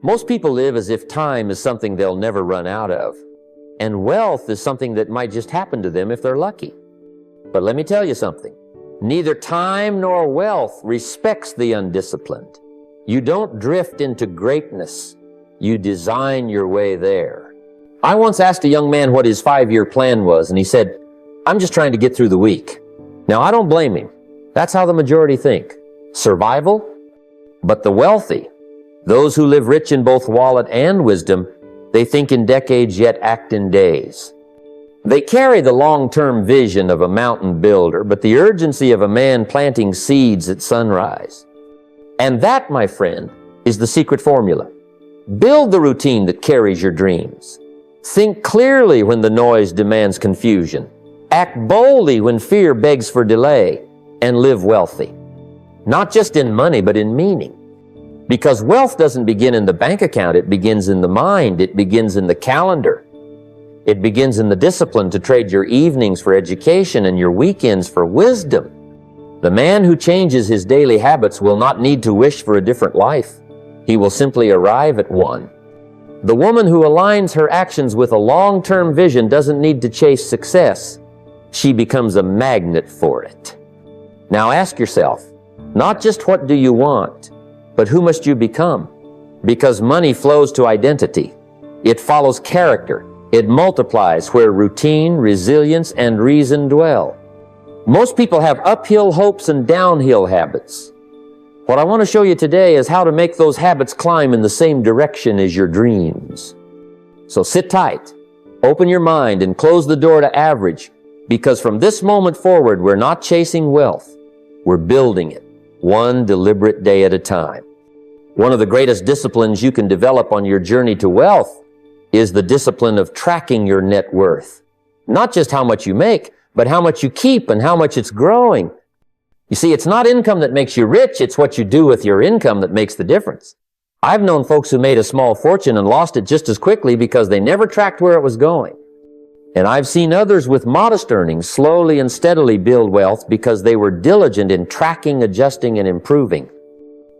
Most people live as if time is something they'll never run out of, and wealth is something that might just happen to them if they're lucky. But let me tell you something. Neither time nor wealth respects the undisciplined. You don't drift into greatness. You design your way there. I once asked a young man what his 5-year plan was, and he said, "I'm just trying to get through the week." Now, I don't blame him. That's how the majority think. Survival? But the wealthy, those who live rich in both wallet and wisdom, they think in decades yet act in days. They carry the long-term vision of a mountain builder, but the urgency of a man planting seeds at sunrise. And that, my friend, is the secret formula. Build the routine that carries your dreams. Think clearly when the noise demands confusion. Act boldly when fear begs for delay, and live wealthy. Not just in money, but in meaning. Because wealth doesn't begin in the bank account, it begins in the mind, it begins in the calendar. It begins in the discipline to trade your evenings for education and your weekends for wisdom. The man who changes his daily habits will not need to wish for a different life. He will simply arrive at one. The woman who aligns her actions with a long-term vision doesn't need to chase success. She becomes a magnet for it. Now ask yourself, not just what do you want, but who must you become? Because money flows to identity. It follows character. It multiplies where routine, resilience, and reason dwell. Most people have uphill hopes and downhill habits. What I want to show you today is how to make those habits climb in the same direction as your dreams. So sit tight, open your mind, and close the door to average, because from this moment forward, we're not chasing wealth. We're building it, one deliberate day at a time. One of the greatest disciplines you can develop on your journey to wealth is the discipline of tracking your net worth. Not just how much you make, but how much you keep and how much it's growing. You see, it's not income that makes you rich, it's what you do with your income that makes the difference. I've known folks who made a small fortune and lost it just as quickly because they never tracked where it was going. And I've seen others with modest earnings slowly and steadily build wealth because they were diligent in tracking, adjusting, and improving.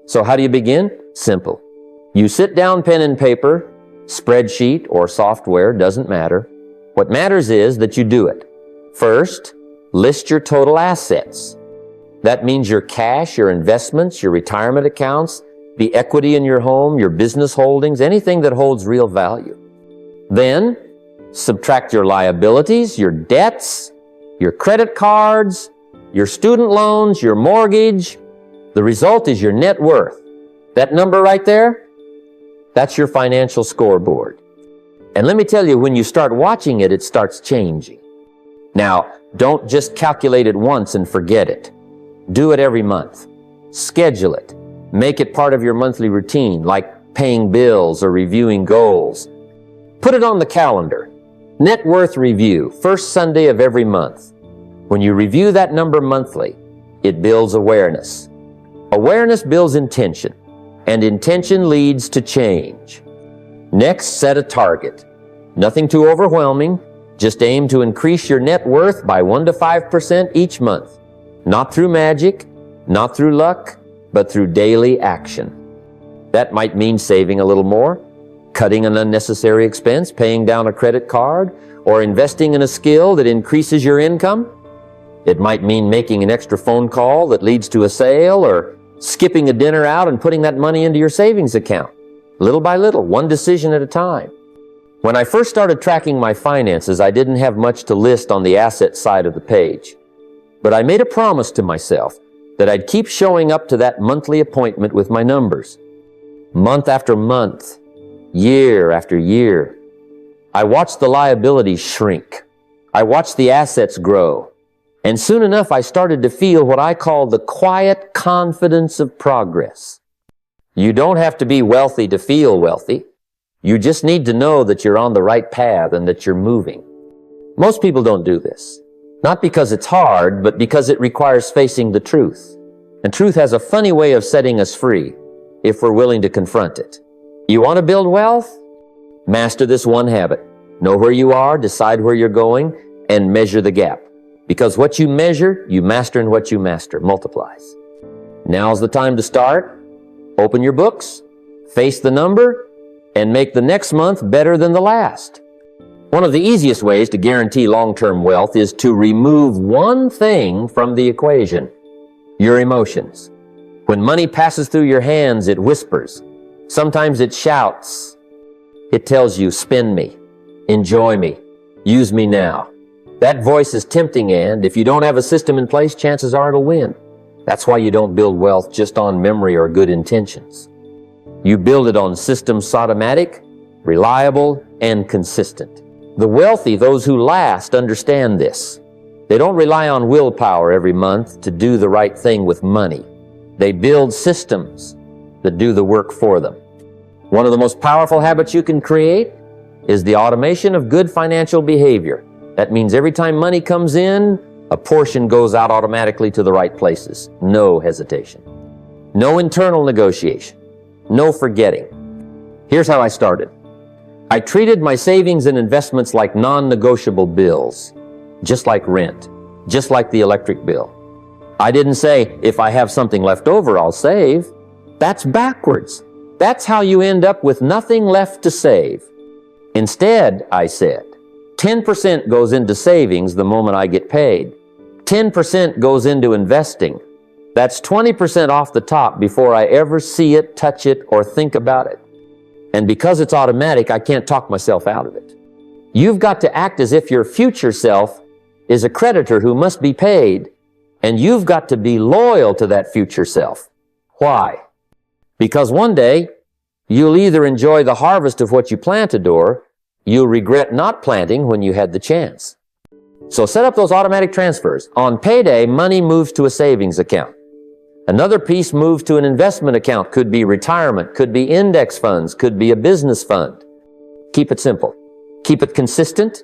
So how do you begin? Simple. You sit down, pen and paper, spreadsheet or software, doesn't matter. What matters is that you do it. First, list your total assets. That means your cash, your investments, your retirement accounts, the equity in your home, your business holdings, anything that holds real value. Then, subtract your liabilities, your debts, your credit cards, your student loans, your mortgage. The result is your net worth. That number right there, that's your financial scoreboard. And let me tell you, when you start watching it, it starts changing. Now, don't just calculate it once and forget it. Do it every month. Schedule it. Make it part of your monthly routine, like paying bills or reviewing goals. Put it on the calendar. Net worth review, first Sunday of every month. When you review that number monthly, it builds awareness. Awareness builds intention, and intention leads to change. Next, set a target. Nothing too overwhelming. Just aim to increase your net worth by 1 to 5% each month. Not through magic, not through luck, but through daily action. That might mean saving a little more, cutting an unnecessary expense, paying down a credit card, or investing in a skill that increases your income. It might mean making an extra phone call that leads to a sale, or skipping a dinner out and putting that money into your savings account. Little by little, one decision at a time. When I first started tracking my finances, I didn't have much to list on the asset side of the page. But I made a promise to myself that I'd keep showing up to that monthly appointment with my numbers. Month after month, year after year, I watched the liabilities shrink. I watched the assets grow. And soon enough, I started to feel what I call the quiet confidence of progress. You don't have to be wealthy to feel wealthy. You just need to know that you're on the right path and that you're moving. Most people don't do this. Not because it's hard, but because it requires facing the truth. And truth has a funny way of setting us free if we're willing to confront it. You want to build wealth? Master this one habit. Know where you are, decide where you're going, and measure the gap. Because what you measure, you master, and what you master multiplies. Now's the time to start. Open your books, face the number, and make the next month better than the last. One of the easiest ways to guarantee long-term wealth is to remove one thing from the equation: your emotions. When money passes through your hands, it whispers. Sometimes it shouts. It tells you, spend me, enjoy me, use me now. That voice is tempting, and if you don't have a system in place, chances are it'll win. That's why you don't build wealth just on memory or good intentions. You build it on systems automatic, reliable, and consistent. The wealthy, those who last, understand this. They don't rely on willpower every month to do the right thing with money. They build systems that do the work for them. One of the most powerful habits you can create is the automation of good financial behavior. That means every time money comes in, a portion goes out automatically to the right places. No hesitation. No internal negotiation. No forgetting. Here's how I started. I treated my savings and investments like non-negotiable bills, just like rent, just like the electric bill. I didn't say, if I have something left over, I'll save. That's backwards. That's how you end up with nothing left to save. Instead, I said, 10% goes into savings the moment I get paid. 10% goes into investing. That's 20% off the top before I ever see it, touch it, or think about it. And because it's automatic, I can't talk myself out of it. You've got to act as if your future self is a creditor who must be paid, and you've got to be loyal to that future self. Why? Because one day, you'll either enjoy the harvest of what you planted, or you'll regret not planting when you had the chance. So set up those automatic transfers. On payday, money moves to a savings account. Another piece moves to an investment account. Could be retirement, could be index funds, could be a business fund. Keep it simple. Keep it consistent,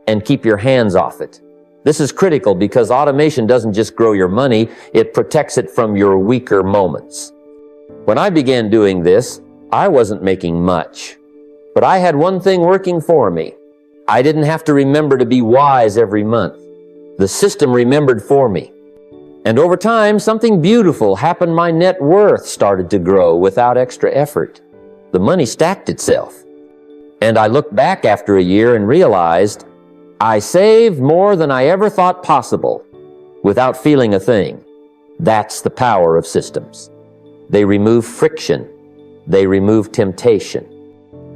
and keep your hands off it. This is critical because automation doesn't just grow your money, it protects it from your weaker moments. When I began doing this, I wasn't making much. But I had one thing working for me. I didn't have to remember to be wise every month. The system remembered for me. And over time, something beautiful happened. My net worth started to grow without extra effort. The money stacked itself. And I looked back after a year and realized I saved more than I ever thought possible without feeling a thing. That's the power of systems. They remove friction. They remove temptation.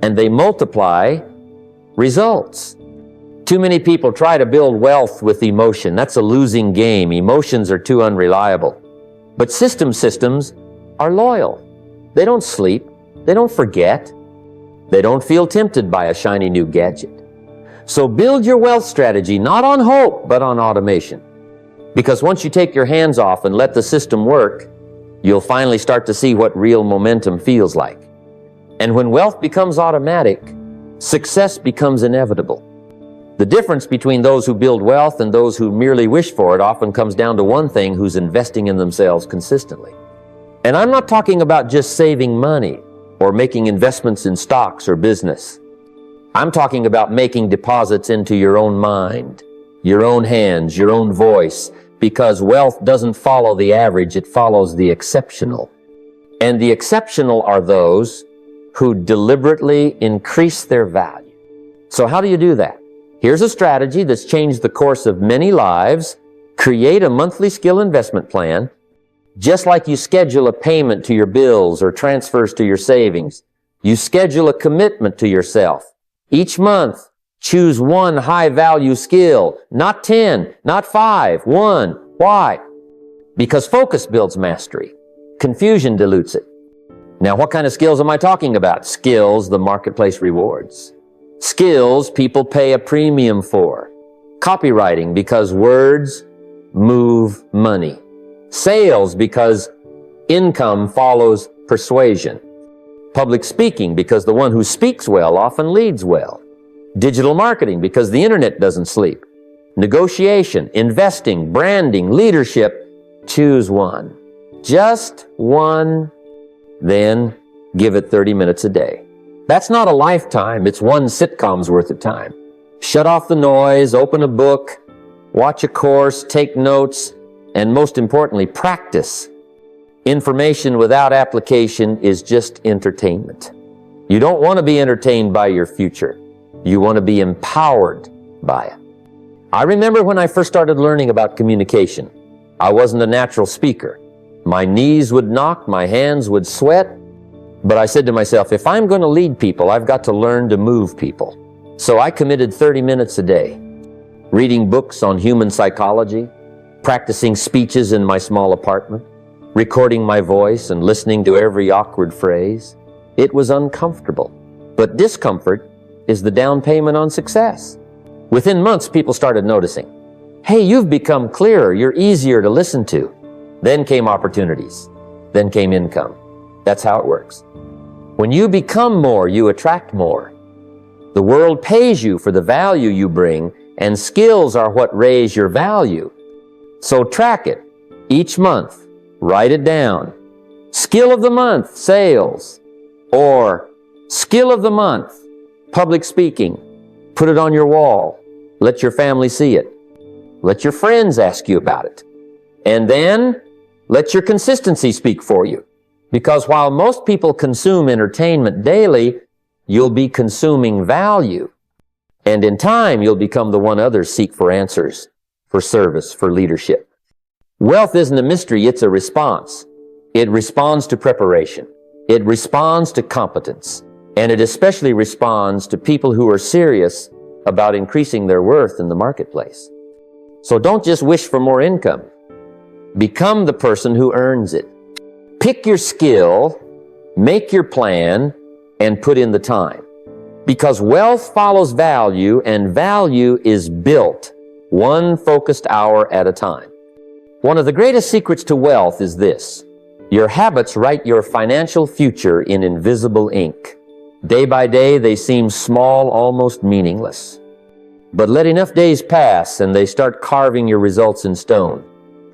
And they multiply results. Too many people try to build wealth with emotion. That's a losing game. Emotions are too unreliable. But systems are loyal. They don't sleep. They don't forget. They don't feel tempted by a shiny new gadget. So build your wealth strategy not on hope, but on automation. Because once you take your hands off and let the system work, you'll finally start to see what real momentum feels like. And when wealth becomes automatic, success becomes inevitable. The difference between those who build wealth and those who merely wish for it often comes down to one thing: who's investing in themselves consistently. And I'm not talking about just saving money or making investments in stocks or business. I'm talking about making deposits into your own mind, your own hands, your own voice, because wealth doesn't follow the average, it follows the exceptional. And the exceptional are those who deliberately increase their value. So how do you do that? Here's a strategy that's changed the course of many lives. Create a monthly skill investment plan, just like you schedule a payment to your bills or transfers to your savings. You schedule a commitment to yourself. Each month, choose one high-value skill, not 10, not 5, 1. Why? Because focus builds mastery. Confusion dilutes it. Now, what kind of skills am I talking about? Skills the marketplace rewards. Skills people pay a premium for. Copywriting, because words move money. Sales, because income follows persuasion. Public speaking, because the one who speaks well often leads well. Digital marketing, because the internet doesn't sleep. Negotiation, investing, branding, leadership. Choose one. Just one. Then give it 30 minutes a day. That's not a lifetime, it's one sitcom's worth of time. Shut off the noise, open a book, watch a course, take notes, and most importantly, practice. Information without application is just entertainment. You don't want to be entertained by your future. You want to be empowered by it. I remember when I first started learning about communication. I wasn't a natural speaker. My knees would knock, my hands would sweat, but I said to myself, if I'm going to lead people, I've got to learn to move people. So I committed 30 minutes a day, reading books on human psychology, practicing speeches in my small apartment, recording my voice and listening to every awkward phrase. It was uncomfortable, but discomfort is the down payment on success. Within months, people started noticing, hey, you've become clearer, you're easier to listen to. Then came opportunities, then came income. That's how it works. When you become more, you attract more. The world pays you for the value you bring, and skills are what raise your value. So track it each month, write it down. Skill of the month, sales. Or skill of the month, public speaking. Put it on your wall. Let your family see it. Let your friends ask you about it. And then let your consistency speak for you. Because while most people consume entertainment daily, you'll be consuming value. And in time, you'll become the one others seek for answers, for service, for leadership. Wealth isn't a mystery, it's a response. It responds to preparation. It responds to competence. And it especially responds to people who are serious about increasing their worth in the marketplace. So don't just wish for more income. Become the person who earns it. Pick your skill, make your plan, and put in the time. Because wealth follows value, and value is built one focused hour at a time. One of the greatest secrets to wealth is this. Your habits write your financial future in invisible ink. Day by day, they seem small, almost meaningless. But let enough days pass and they start carving your results in stone.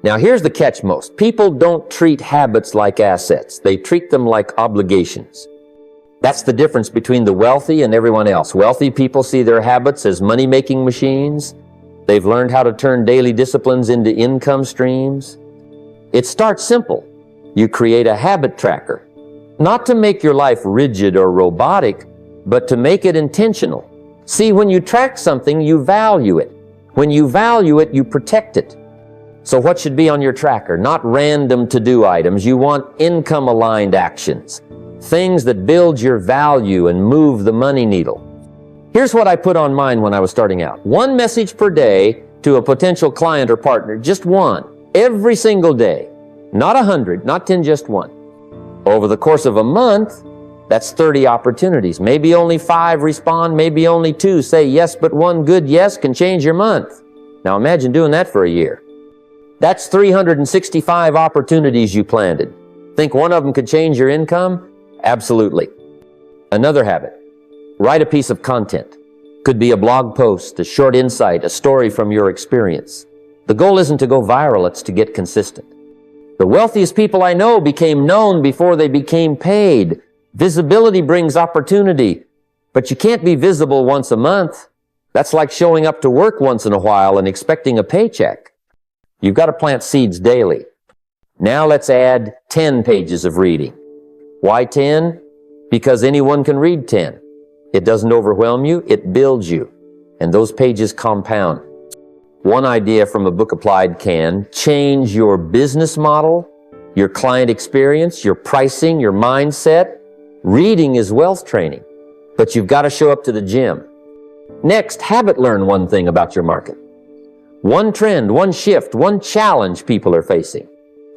Now here's the catch most. People don't treat habits like assets. They treat them like obligations. That's the difference between the wealthy and everyone else. Wealthy people see their habits as money-making machines. They've learned how to turn daily disciplines into income streams. It starts simple. You create a habit tracker, not to make your life rigid or robotic, but to make it intentional. See, when you track something, you value it. When you value it, you protect it. So what should be on your tracker? Not random to-do items. You want income-aligned actions, things that build your value and move the money needle. Here's what I put on mine when I was starting out. 1 message per day to a potential client or partner, just 1, every single day. Not 100, not 10, just 1. Over the course of a month, that's 30 opportunities. Maybe only 5 respond, maybe only 2 say yes, but 1 good yes can change your month. Now imagine doing that for a year. That's 365 opportunities you planted. Think one of them could change your income? Absolutely. Another habit. Write a piece of content. Could be a blog post, a short insight, a story from your experience. The goal isn't to go viral, it's to get consistent. The wealthiest people I know became known before they became paid. Visibility brings opportunity, but you can't be visible once a month. That's like showing up to work once in a while and expecting a paycheck. You've got to plant seeds daily. Now let's add 10 pages of reading. Why 10? Because anyone can read 10. It doesn't overwhelm you, it builds you. And those pages compound. One idea from a book applied can change your business model, your client experience, your pricing, your mindset. Reading is wealth training, but you've got to show up to the gym. Next, habit learn one thing about your market. One trend, one shift, one challenge people are facing.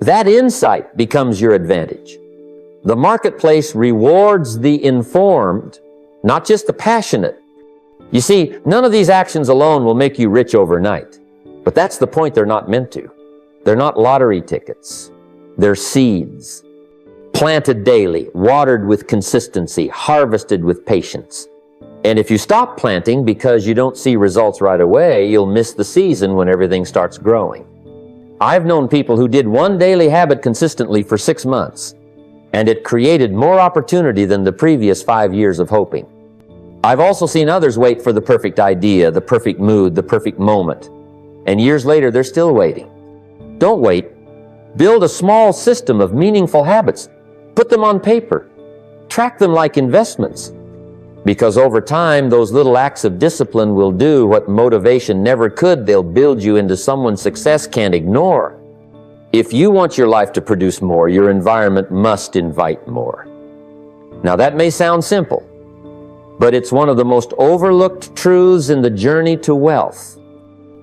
That insight becomes your advantage. The marketplace rewards the informed, not just the passionate. You see, none of these actions alone will make you rich overnight. But that's the point they're not meant to. They're not lottery tickets. They're seeds. Planted daily, watered with consistency, harvested with patience. And if you stop planting because you don't see results right away, you'll miss the season when everything starts growing. I've known people who did one daily habit consistently for 6 months, and it created more opportunity than the previous 5 years of hoping. I've also seen others wait for the perfect idea, the perfect mood, the perfect moment. And years later, they're still waiting. Don't wait. Build a small system of meaningful habits. Put them on paper. Track them like investments, because over time, those little acts of discipline will do what motivation never could. They'll build you into someone success can't ignore. If you want your life to produce more, your environment must invite more. Now that may sound simple, but it's one of the most overlooked truths in the journey to wealth.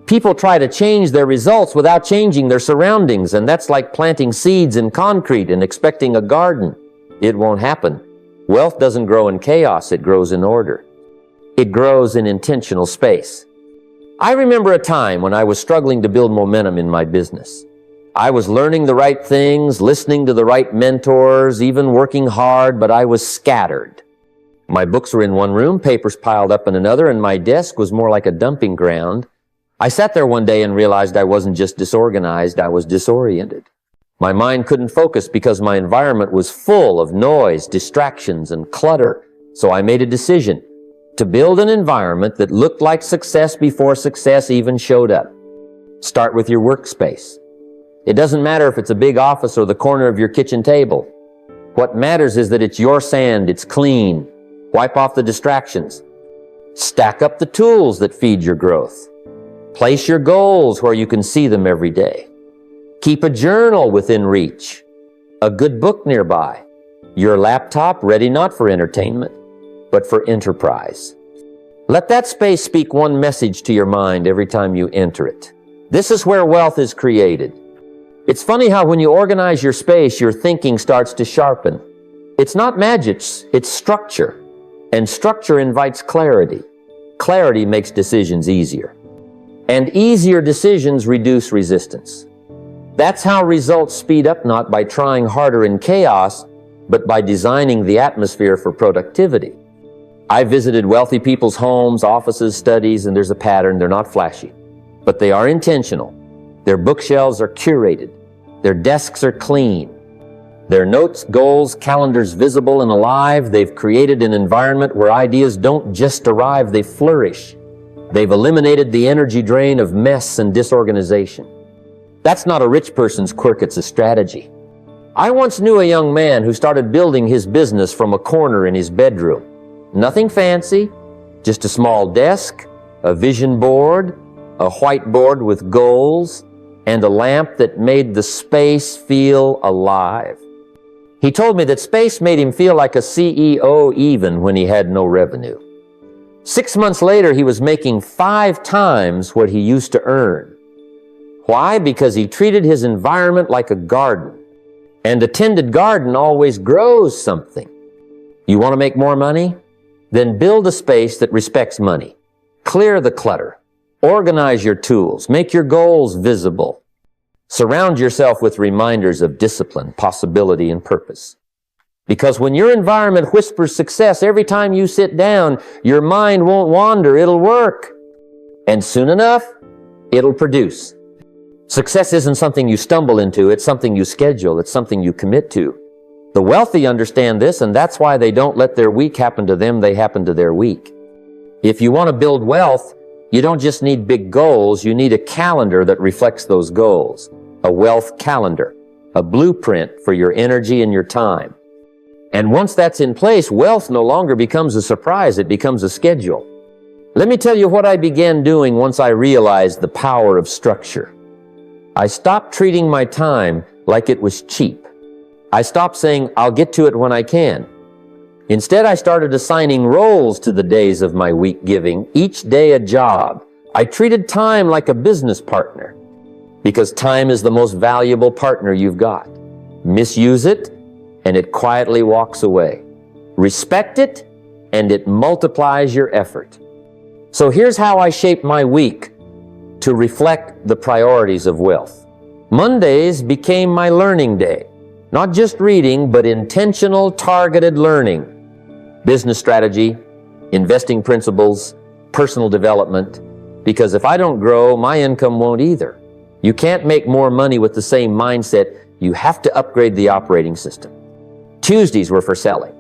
People try to change their results without changing their surroundings, and that's like planting seeds in concrete and expecting a garden. It won't happen. Wealth doesn't grow in chaos, it grows in order. It grows in intentional space. I remember a time when I was struggling to build momentum in my business. I was learning the right things, listening to the right mentors, even working hard, but I was scattered. My books were in one room, papers piled up in another, and my desk was more like a dumping ground. I sat there one day and realized I wasn't just disorganized, I was disoriented. My mind couldn't focus because my environment was full of noise, distractions, and clutter. So I made a decision to build an environment that looked like success before success even showed up. Start with your workspace. It doesn't matter if it's a big office or the corner of your kitchen table. What matters is that it's your sand, it's clean. Wipe off the distractions. Stack up the tools that feed your growth. Place your goals where you can see them every day. Keep a journal within reach, a good book nearby, your laptop ready not for entertainment, but for enterprise. Let that space speak one message to your mind every time you enter it. This is where wealth is created. It's funny how when you organize your space, your thinking starts to sharpen. It's not magic, it's structure. And structure invites clarity. Clarity makes decisions easier. And easier decisions reduce resistance. That's how results speed up, not by trying harder in chaos, but by designing the atmosphere for productivity. I visited wealthy people's homes, offices, studies, and there's a pattern. They're not flashy, but they are intentional. Their bookshelves are curated. Their desks are clean. Their notes, goals, calendars visible and alive. They've created an environment where ideas don't just arrive, they flourish. They've eliminated the energy drain of mess and disorganization. That's not a rich person's quirk, it's a strategy. I once knew a young man who started building his business from a corner in his bedroom. Nothing fancy, just a small desk, a vision board, a whiteboard with goals, and a lamp that made the space feel alive. He told me that space made him feel like a CEO even when he had no revenue. 6 months later, he was making 5 times what he used to earn. Why? Because he treated his environment like a garden. And a tended garden always grows something. You want to make more money? Then build a space that respects money. Clear the clutter. Organize your tools. Make your goals visible. Surround yourself with reminders of discipline, possibility, and purpose. Because when your environment whispers success, every time you sit down, your mind won't wander, it'll work. And soon enough, it'll produce. Success isn't something you stumble into, it's something you schedule, it's something you commit to. The wealthy understand this, and that's why they don't let their week happen to them, they happen to their week. If you want to build wealth, you don't just need big goals, you need a calendar that reflects those goals. A wealth calendar, a blueprint for your energy and your time. And once that's in place, wealth no longer becomes a surprise, it becomes a schedule. Let me tell you what I began doing once I realized the power of structure. I stopped treating my time like it was cheap. I stopped saying, I'll get to it when I can. Instead, I started assigning roles to the days of my week, giving each day a job. I treated time like a business partner, because time is the most valuable partner you've got. Misuse it, and it quietly walks away. Respect it, and it multiplies your effort. So here's how I shape my week to reflect the priorities of wealth. Mondays became my learning day. Not just reading, but intentional, targeted learning. Business strategy, investing principles, personal development. Because if I don't grow, my income won't either. You can't make more money with the same mindset. You have to upgrade the operating system. Tuesdays were for selling.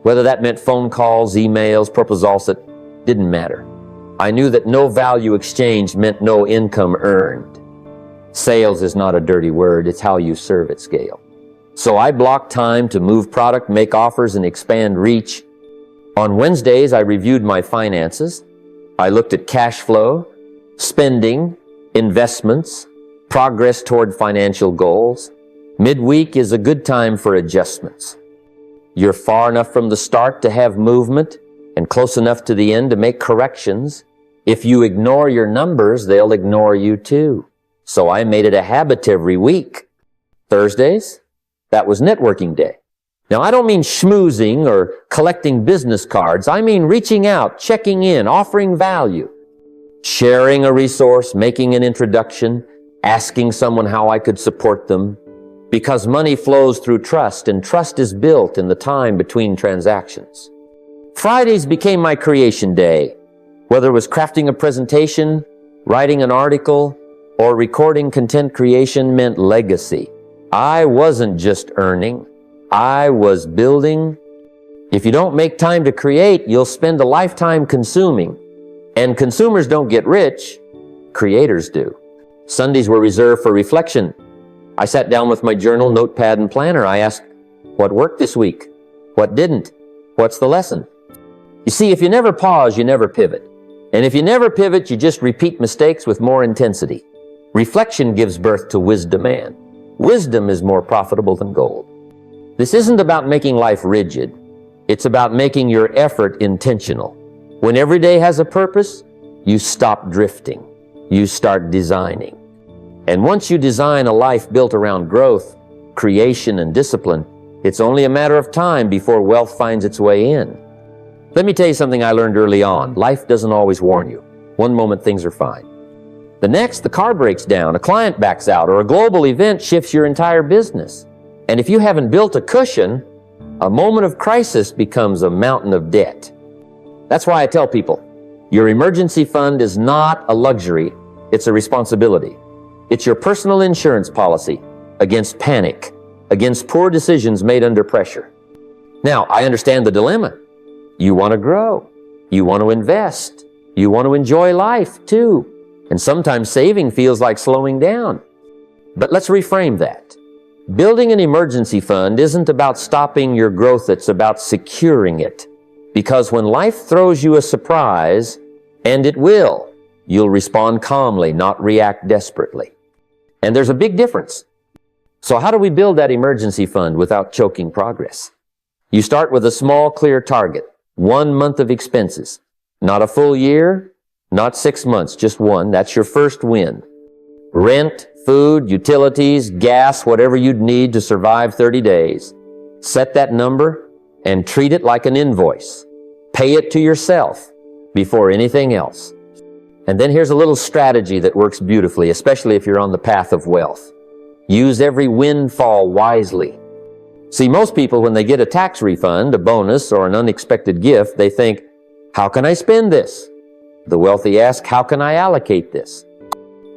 Whether that meant phone calls, emails, proposals, it didn't matter. I knew that no value exchanged meant no income earned. Sales is not a dirty word, it's how you serve at scale. So I blocked time to move product, make offers, and expand reach. On Wednesdays, I reviewed my finances. I looked at cash flow, spending, investments, progress toward financial goals. Midweek is a good time for adjustments. You're far enough from the start to have movement and close enough to the end to make corrections. If you ignore your numbers, they'll ignore you too. So I made it a habit every week. Thursdays, that was networking day. Now, I don't mean schmoozing or collecting business cards. I mean reaching out, checking in, offering value, sharing a resource, making an introduction, asking someone how I could support them. Because money flows through trust, and trust is built in the time between transactions. Fridays became my creation day. Whether it was crafting a presentation, writing an article, or recording content creation meant legacy. I wasn't just earning, I was building. If you don't make time to create, you'll spend a lifetime consuming. And consumers don't get rich, creators do. Sundays were reserved for reflection. I sat down with my journal, notepad, and planner. I asked, what worked this week? What didn't? What's the lesson? You see, if you never pause, you never pivot. And if you never pivot, you just repeat mistakes with more intensity. Reflection gives birth to wisdom, and wisdom is more profitable than gold. This isn't about making life rigid. It's about making your effort intentional. When every day has a purpose, you stop drifting. You start designing. And once you design a life built around growth, creation, and discipline, it's only a matter of time before wealth finds its way in. Let me tell you something I learned early on. Life doesn't always warn you. One moment things are fine. The next, the car breaks down, a client backs out, or a global event shifts your entire business. And if you haven't built a cushion, a moment of crisis becomes a mountain of debt. That's why I tell people, your emergency fund is not a luxury, it's a responsibility. It's your personal insurance policy against panic, against poor decisions made under pressure. Now, I understand the dilemma. You want to grow. You want to invest. You want to enjoy life too. And sometimes saving feels like slowing down. But let's reframe that. Building an emergency fund isn't about stopping your growth, it's about securing it. Because when life throws you a surprise, and it will, you'll respond calmly, not react desperately. And there's a big difference. So how do we build that emergency fund without choking progress? You start with a small, clear target. 1 month of expenses. Not a full year, not 6 months, just one. That's your first win. Rent, food, utilities, gas, whatever you'd need to survive 30 days. Set that number and treat it like an invoice. Pay it to yourself before anything else. And then here's a little strategy that works beautifully, especially if you're on the path of wealth. Use every windfall wisely. See, most people, when they get a tax refund, a bonus, or an unexpected gift, they think, how can I spend this? The wealthy ask, how can I allocate this?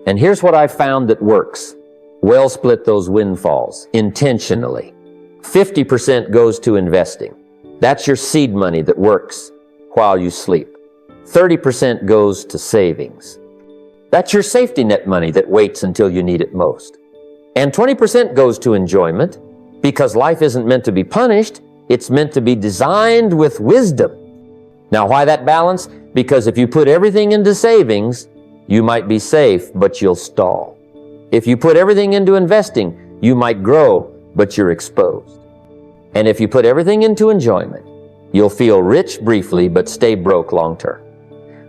And here's what I've found that works. Well split those windfalls intentionally. 50% goes to investing. That's your seed money that works while you sleep. 30% goes to savings. That's your safety net money that waits until you need it most. And 20% goes to enjoyment, because life isn't meant to be punished, it's meant to be designed with wisdom. Now, why that balance? Because if you put everything into savings, you might be safe, but you'll stall. If you put everything into investing, you might grow, but you're exposed. And if you put everything into enjoyment, you'll feel rich briefly, but stay broke long term.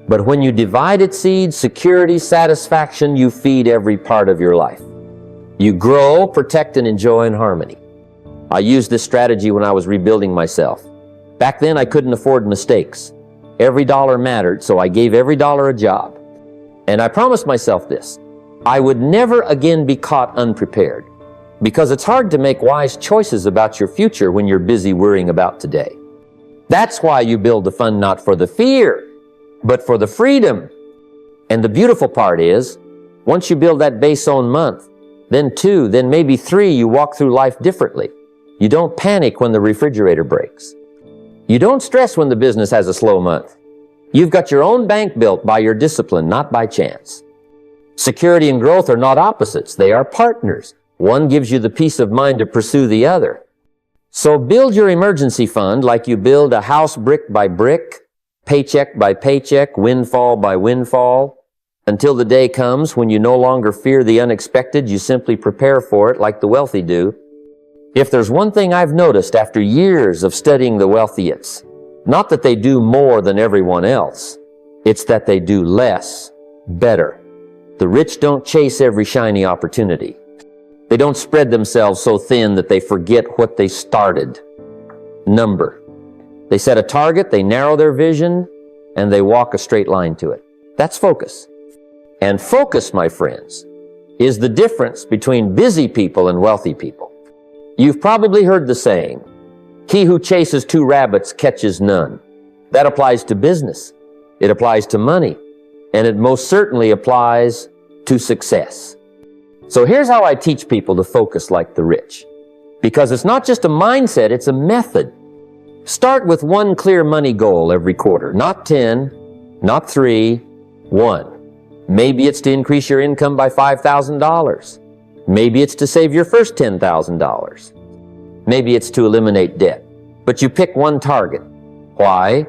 But when you divide its seeds, security, satisfaction, you feed every part of your life. You grow, protect, and enjoy in harmony. I used this strategy when I was rebuilding myself. Back then, I couldn't afford mistakes. Every dollar mattered, so I gave every dollar a job. And I promised myself this. I would never again be caught unprepared, because it's hard to make wise choices about your future when you're busy worrying about today. That's why you build the fund not for the fear, but for the freedom. And the beautiful part is, once you build that base own month, then 2, then maybe 3, you walk through life differently. You don't panic when the refrigerator breaks. You don't stress when the business has a slow month. You've got your own bank built by your discipline, not by chance. Security and growth are not opposites. They are partners. One gives you the peace of mind to pursue the other. So build your emergency fund like you build a house brick by brick, paycheck by paycheck, windfall by windfall, until the day comes when you no longer fear the unexpected, you simply prepare for it like the wealthy do. If there's one thing I've noticed after years of studying the wealthy, it's not that they do more than everyone else. It's that they do less, better. The rich don't chase every shiny opportunity. They don't spread themselves so thin that they forget what they started. Number. They set a target, they narrow their vision, and they walk a straight line to it. That's focus. And focus, my friends, is the difference between busy people and wealthy people. You've probably heard the saying, he who chases two rabbits catches none. That applies to business. It applies to money. And it most certainly applies to success. So here's how I teach people to focus like the rich. Because it's not just a mindset, it's a method. Start with one clear money goal every quarter. Not 10, not 3, 1. Maybe it's to increase your income by $5,000. Maybe it's to save your first $10,000. Maybe it's to eliminate debt. But you pick one target. Why?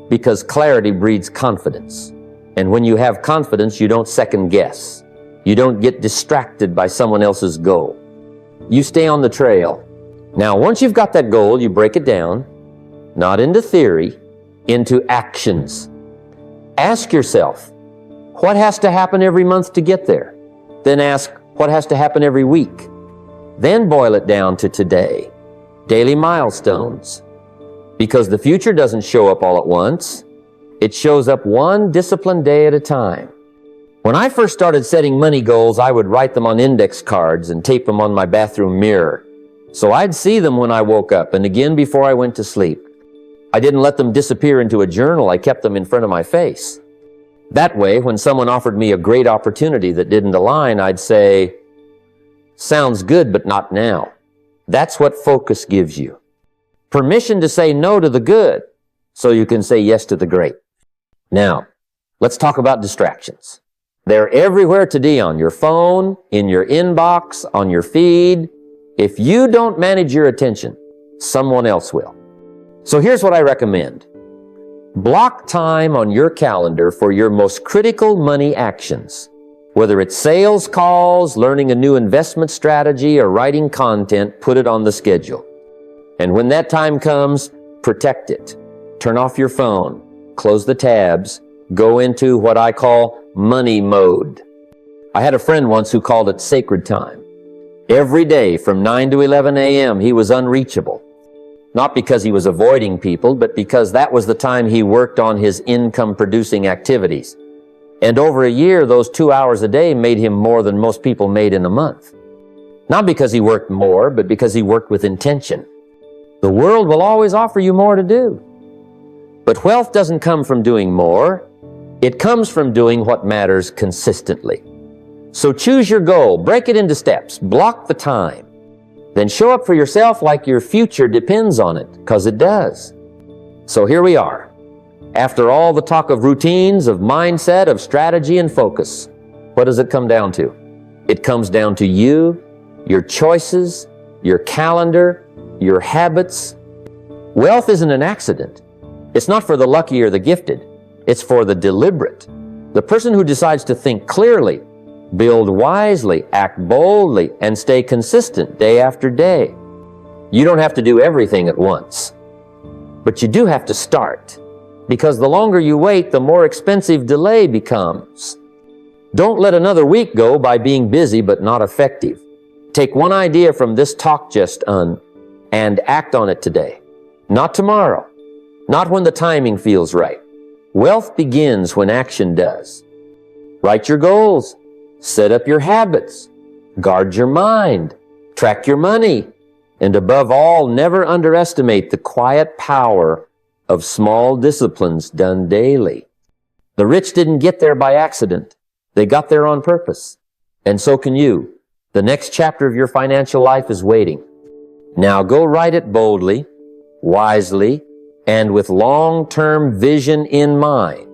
Because clarity breeds confidence. And when you have confidence, you don't second guess. You don't get distracted by someone else's goal. You stay on the trail. Now, once you've got that goal, you break it down, not into theory, into actions. Ask yourself, what has to happen every month to get there? Then ask, what has to happen every week? Then boil it down to today. Daily milestones. Because the future doesn't show up all at once. It shows up one disciplined day at a time. When I first started setting money goals, I would write them on index cards and tape them on my bathroom mirror. So I'd see them when I woke up and again before I went to sleep. I didn't let them disappear into a journal. I kept them in front of my face. That way, when someone offered me a great opportunity that didn't align, I'd say, sounds good, but not now. That's what focus gives you. Permission to say no to the good, so you can say yes to the great. Now, let's talk about distractions. They're everywhere today, on your phone, in your inbox, on your feed. If you don't manage your attention, someone else will. So here's what I recommend. Block time on your calendar for your most critical money actions. Whether it's sales calls, learning a new investment strategy, or writing content, put it on the schedule. And when that time comes, protect it. Turn off your phone, close the tabs, go into what I call money mode. I had a friend once who called it sacred time. Every day from 9 to 11 a.m. he was unreachable. Not because he was avoiding people, but because that was the time he worked on his income-producing activities. And over a year, those 2 hours a day made him more than most people made in a month. Not because he worked more, but because he worked with intention. The world will always offer you more to do. But wealth doesn't come from doing more. It comes from doing what matters consistently. So choose your goal, break it into steps, block the time. Then show up for yourself like your future depends on it, because it does. So here we are. After all the talk of routines, of mindset, of strategy and focus, what does it come down to? It comes down to you, your choices, your calendar, your habits. Wealth isn't an accident. It's not for the lucky or the gifted. It's for the deliberate. The person who decides to think clearly, build wisely, act boldly, and stay consistent day after day. You don't have to do everything at once. But you do have to start. Because the longer you wait, the more expensive delay becomes. Don't let another week go by being busy but not effective. Take one idea from this talk just on and act on it today. Not tomorrow. Not when the timing feels right. Wealth begins when action does. Write your goals. Set up your habits. Guard your mind. Track your money. And above all, never underestimate the quiet power of small disciplines done daily. The rich didn't get there by accident. They got there on purpose. And so can you. The next chapter of your financial life is waiting. Now go write it boldly, wisely, and with long-term vision in mind.